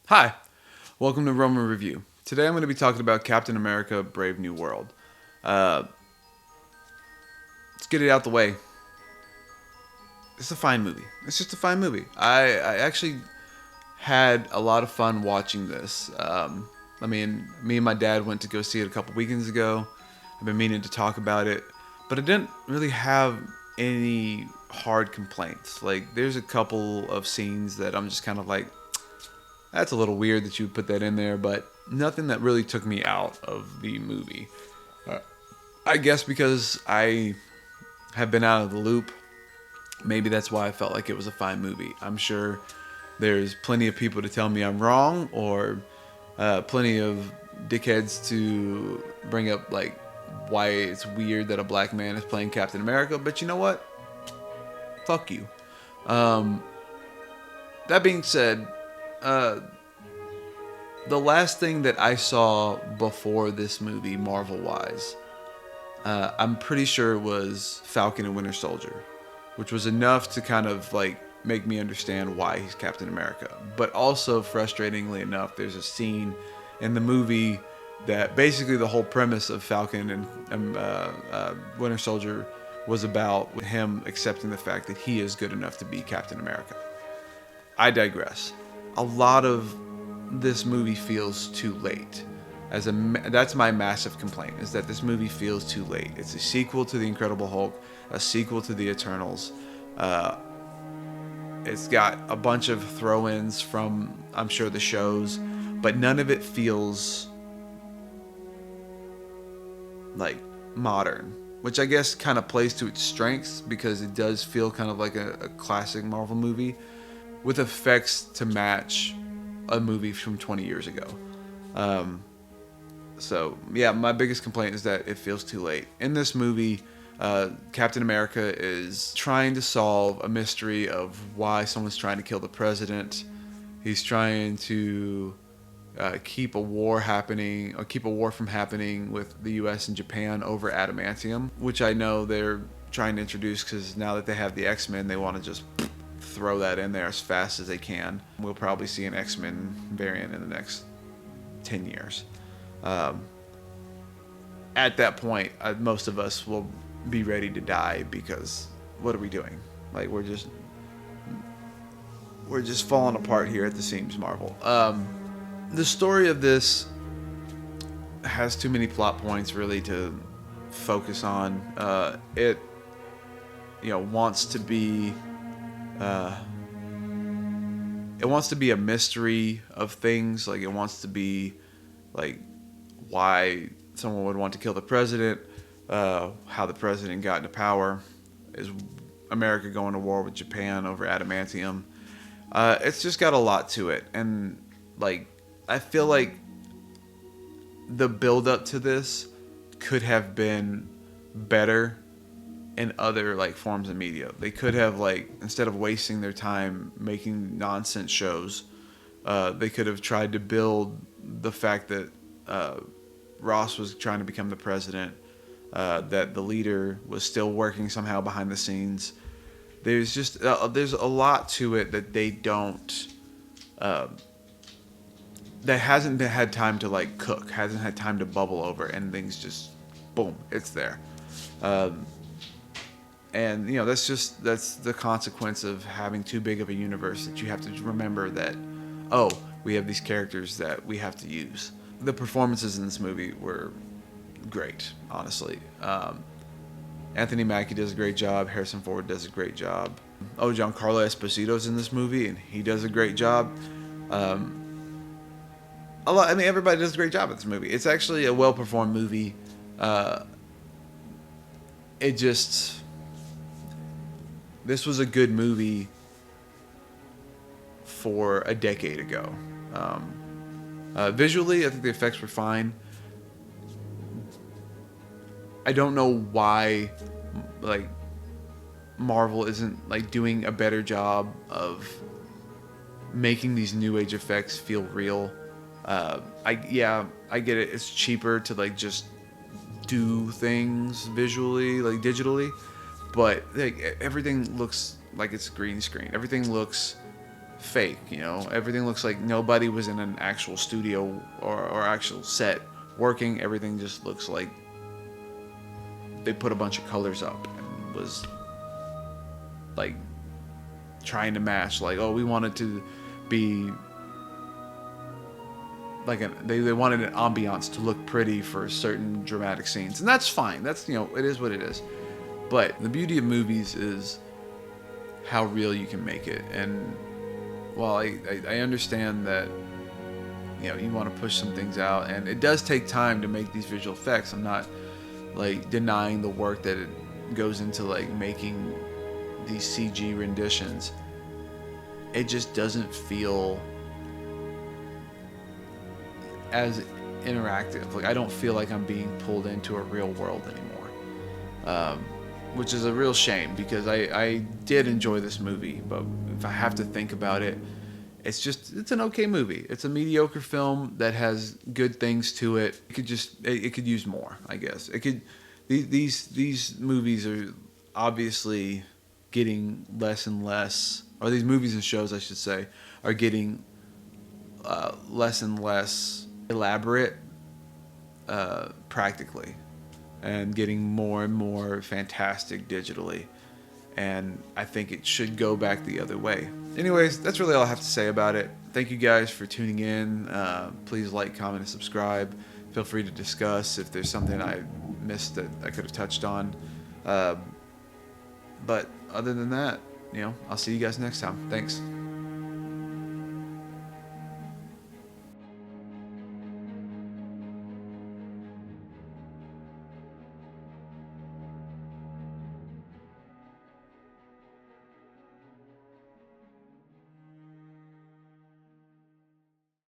Hi, welcome to Roman Review. Today I'm going to be talking about Captain America Brave New World. Uh, let's get it out the way. It's a fine movie. It's just a fine movie. I actually had a lot of fun watching this. Me and my dad went to go see it a couple weekends ago. I've been meaning to talk about it, but I didn't really have any hard complaints. Like, there's a couple of scenes that I'm just kind of like, that's a little weird that you would put that in there, but nothing that really took me out of the movie. Uh, I guess because I have been out of the loop, maybe that's why I felt like it was a fine movie. I'm sure there's plenty of people to tell me I'm wrong, or plenty of dickheads to bring up like why it's weird that a black man is playing Captain America. But you know what? Fuck you. Um, that being said, uh, the last thing that I saw before this movie, Marvel wise, I'm pretty sure it was Falcon and Winter Soldier, which was enough to kind of like make me understand why he's Captain America. But also, frustratingly enough, there's a scene in the movie that basically the whole premise of Falcon and Winter Soldier was about him accepting the fact that he is good enough to be Captain America. I digress. A lot of this movie feels too late. That's my massive complaint, is that this movie feels too late. It's a sequel to the Incredible Hulk, a sequel to the Eternals. Uh, it's got a bunch of throw-ins from, I'm sure, the shows, but none of it feels like modern, which I guess kind of plays to its strengths because it does feel kind of like a classic Marvel movie with effects to match a movie from 20 years ago. Um, so yeah, my biggest complaint is that it feels too late. In this movie, Captain America is trying to solve a mystery of why someone's trying to kill the president. He's trying to keep a war happening, or keep a war from happening with the U.S. and Japan over adamantium, which I know they're trying to introduce because now that they have the X-Men, they want to just throw that in there as fast as they can. We'll probably see an X-Men variant in the next 10 years. Um, at that point, most of us will be ready to die because what are we doing? Like, we're just falling apart here at the seams, Marvel. The story of this has too many plot points really to focus on. It wants to be uh, it wants to be a mystery of things. Like, it wants to be like why someone would want to kill the president, how the president got into power, is America going to war with Japan over adamantium. It's just got a lot to it, and like I feel like the build up to this could have been better in other like forms of media. They could have, like, instead of wasting their time making nonsense shows, they could have tried to build the fact that Ross was trying to become the president, that the leader was still working somehow behind the scenes. There's a lot to it that they don't uh, that hasn't had time to like cook, hasn't had time to bubble over, and things just boom, it's there. Um, and that's the consequence of having too big of a universe, that you have to remember that, oh, we have these characters that we have to use. The performances in this movie were great, honestly. Anthony Mackie does a great job. Harrison Ford does a great job. Oh, Giancarlo Esposito's in this movie, and he does a great job. Um, I mean, everybody does a great job in this movie. It's actually a well-performed movie. Uh, it just This was a good movie for a decade ago. Visually, I think the effects were fine. I don't know why, like, Marvel isn't like doing a better job of making these new age effects feel real. I get it. It's cheaper to like just do things visually, like digitally, but like everything looks like it's green screen. Everything looks fake. You know, everything looks like nobody was in an actual studio or actual set working. Everything just looks like they put a bunch of colors up and was like trying to match, like, oh, we wanted to be like they wanted an ambiance to look pretty for certain dramatic scenes, and that's fine. That's, you know, it is what it is. But the beauty of movies is how real you can make it. And while I understand that, you know, you want to push some things out, and it does take time to make these visual effects. I'm not like denying the work that it goes into like making these CG renditions. It just doesn't feel as interactive. Like, I don't feel like I'm being pulled into a real world anymore, which is a real shame, because I did enjoy this movie. But if I have to think about it, it's an okay movie. It's a mediocre film that has good things to it. It could use more, I guess. It could. These movies are obviously getting less and less, or these movies and shows, I should say, are getting less and less elaborate practically, and getting more and more fantastic digitally. And I think it should go back the other way. Anyways, that's really all I have to say about it. Thank you guys for tuning in. Please like, comment, and subscribe. Feel free to discuss if there's something I missed that I could have touched on. But other than that, you know, I'll see you guys next time. Thanks.